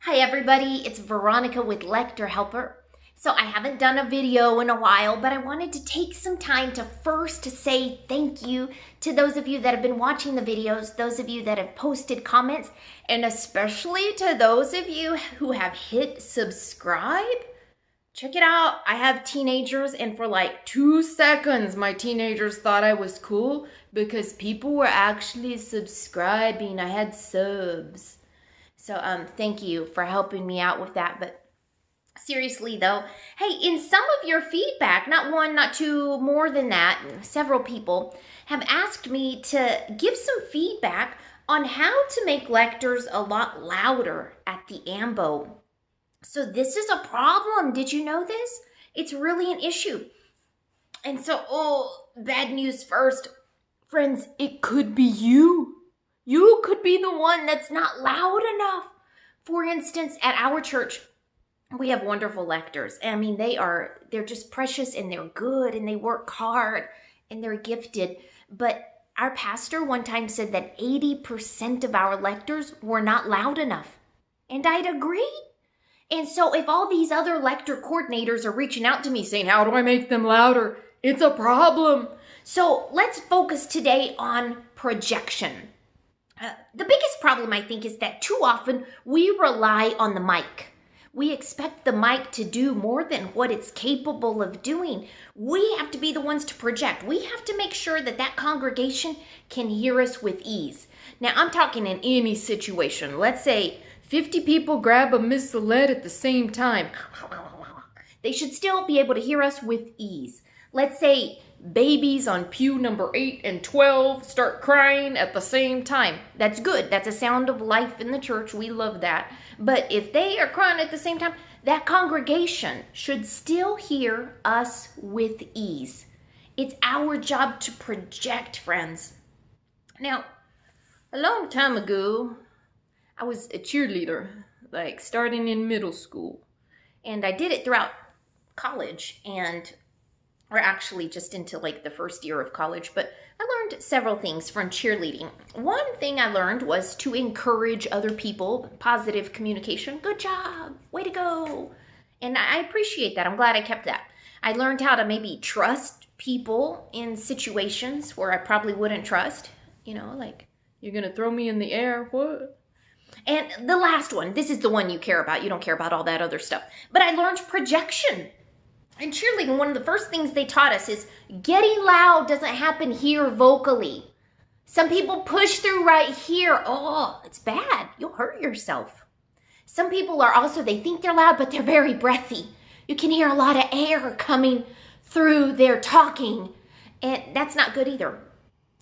Hi everybody, it's Veronica with Lector Helper. So I haven't done a video in a while, but I wanted to take some time to first say thank you to those of you that have been watching the videos, those of you that have posted comments, and especially to those of you who have hit subscribe. Check it out, I have teenagers, and for like 2 seconds my teenagers thought I was cool because people were actually subscribing. I had subs. So thank you for helping me out with that. But seriously though, hey, in some of your feedback, not one, not two, more than that, several people have asked me to give some feedback on how to make lectors a lot louder at the AMBO. So this is a problem. Did you know this? It's really an issue. And so, bad news first. Friends, it could be you. You could be the one that's not loud enough. For instance, at our church, we have wonderful lectors. I mean, they're just precious and they're good and they work hard and they're gifted. But our pastor one time said that 80% of our lectors were not loud enough. And I'd agree. And so if all these other lector coordinators are reaching out to me saying, how do I make them louder? It's a problem. So let's focus today on projection. The biggest problem, I think, is that too often we rely on the mic. We expect the mic to do more than what it's capable of doing. We have to be the ones to project. We have to make sure that that congregation can hear us with ease. Now, I'm talking in any situation. Let's say 50 people grab a missalette at the same time. They should still be able to hear us with ease. Let's say babies on pew number 8 and 12 start crying at the same time. That's good. That's a sound of life in the church. We love that. But if they are crying at the same time, that congregation should still hear us with ease. It's our job to project, friends. Now, a long time ago, I was a cheerleader, like starting in middle school. And I did it throughout college or actually just into like the first year of college, but I learned several things from cheerleading. One thing I learned was to encourage other people, positive communication. Good job, way to go. And I appreciate that. I'm glad I kept that. I learned how to maybe trust people in situations where I probably wouldn't trust, like, you're gonna throw me in the air, what? And the last one, this is the one you care about. You don't care about all that other stuff. But I learned projection. In cheerleading, one of the first things they taught us is getting loud doesn't happen here vocally. Some people push through right here. Oh, it's bad. You'll hurt yourself. Some people are also, they think they're loud, but they're very breathy. You can hear a lot of air coming through their talking, and that's not good either.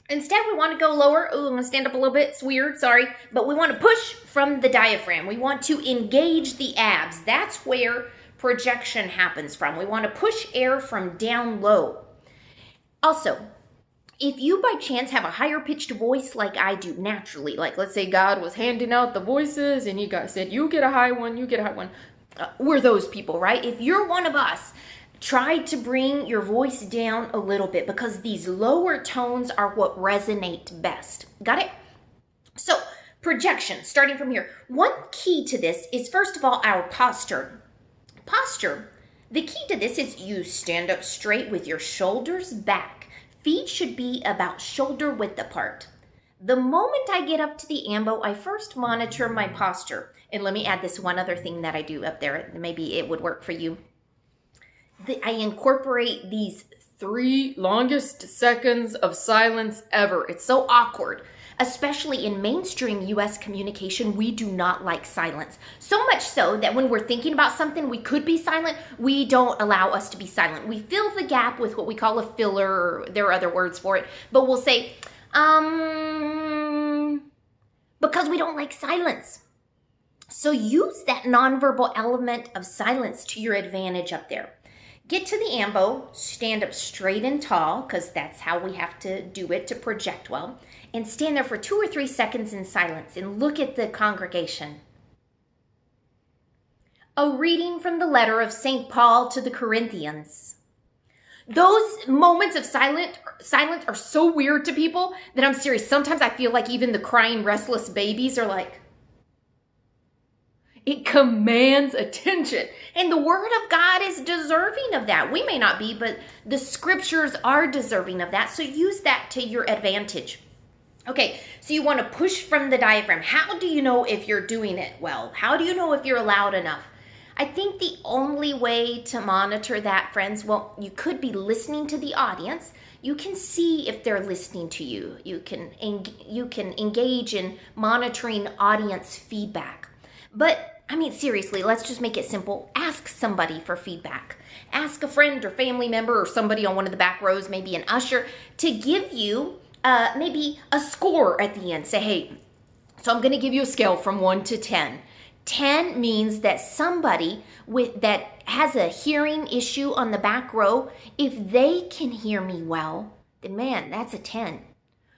Instead, we want to go lower. Oh, I'm going to stand up a little bit. It's weird, sorry. But we want to push from the diaphragm. We want to engage the abs. That's where projection happens from. We want to push air from down low. Also, if you by chance have a higher pitched voice like I do naturally, like let's say God was handing out the voices and he said, you get a high one, you get a high one. We're those people, right? If you're one of us, try to bring your voice down a little bit because these lower tones are what resonate best. Got it? So, projection, starting from here. One key to this is, first of all, our posture. Posture. The key to this is you stand up straight with your shoulders back. Feet should be about shoulder width apart. The moment I get up to the AMBO, I first monitor my posture. And let me add this one other thing that I do up there. Maybe it would work for you. I incorporate these 3 longest seconds of silence ever. It's so awkward. Especially in mainstream U.S. communication, we do not like silence. So much so that when we're thinking about something we could be silent, we don't allow us to be silent. We fill the gap with what we call a filler, or there are other words for it, but we'll say, because we don't like silence. So use that nonverbal element of silence to your advantage up there. Get to the AMBO, stand up straight and tall, because that's how we have to do it to project well, and stand there for 2 or 3 seconds in silence and look at the congregation. A reading from the letter of St. Paul to the Corinthians. Those moments of silence are so weird to people that I'm serious. Sometimes I feel like even the crying, restless babies are like, It commands attention. And the Word of God is deserving of that. We may not be, but the Scriptures are deserving of that. So use that to your advantage. Okay, so you want to push from the diaphragm. How do you know if you're doing it well? How do you know if you're loud enough? I think the only way to monitor that, friends, well, you could be listening to the audience. You can see if they're listening to you. You can engage in monitoring audience feedback. But, I mean, seriously, let's just make it simple. Ask somebody for feedback. Ask a friend or family member or somebody on one of the back rows, maybe an usher, to give you maybe a score at the end. Say, hey, so I'm going to give you a scale from 1 to 10. 10 means that somebody that has a hearing issue on the back row, if they can hear me well, then man, that's a 10.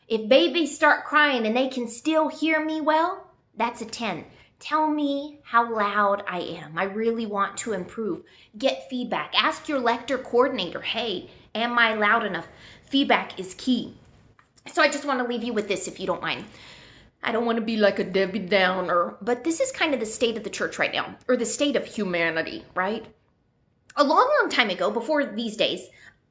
If babies start crying and they can still hear me well, that's a 10. Tell me how loud I am. I really want to improve. Get feedback. Ask your lector coordinator, hey, am I loud enough? Feedback is key. So I just want to leave you with this if you don't mind. I don't want to be like a Debbie Downer, but this is kind of the state of the church right now, or the state of humanity, right? A long, long time ago, before these days,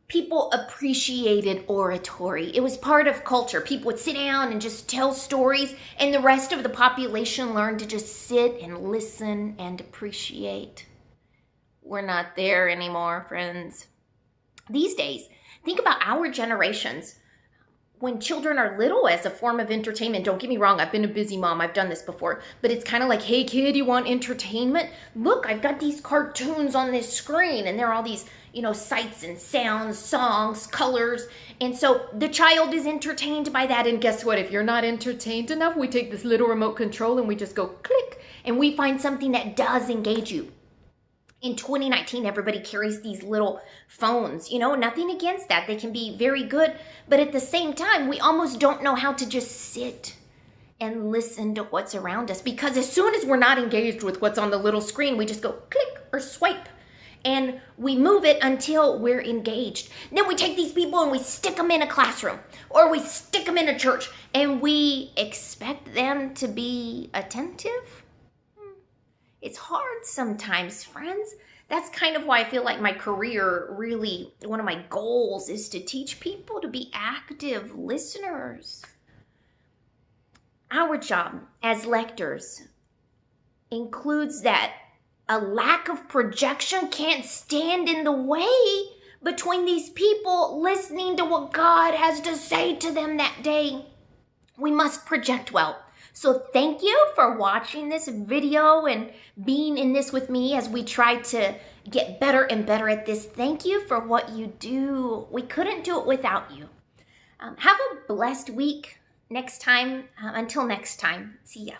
people appreciated oratory. It was part of culture. People would sit down and just tell stories, and the rest of the population learned to just sit and listen and appreciate. We're not there anymore, friends. These days, think about our generations. When children are little as a form of entertainment, don't get me wrong, I've been a busy mom, I've done this before, but it's kind of like, hey kid, you want entertainment? Look, I've got these cartoons on this screen, and there are all these, sights and sounds, songs, colors, and so the child is entertained by that, and guess what? If you're not entertained enough, we take this little remote control and we just go click, and we find something that does engage you. In 2019, everybody carries these little phones, nothing against that. They can be very good. But at the same time, we almost don't know how to just sit and listen to what's around us. Because as soon as we're not engaged with what's on the little screen, we just go click or swipe. And we move it until we're engaged. Then we take these people and we stick them in a classroom. Or we stick them in a church. And we expect them to be attentive. It's hard sometimes, friends. That's kind of why I feel like my career really, one of my goals is to teach people to be active listeners. Our job as lectors includes that a lack of projection can't stand in the way between these people listening to what God has to say to them that day. We must project well. So thank you for watching this video and being in this with me as we try to get better and better at this. Thank you for what you do. We couldn't do it without you. Have a blessed week next time. Until next time, see ya.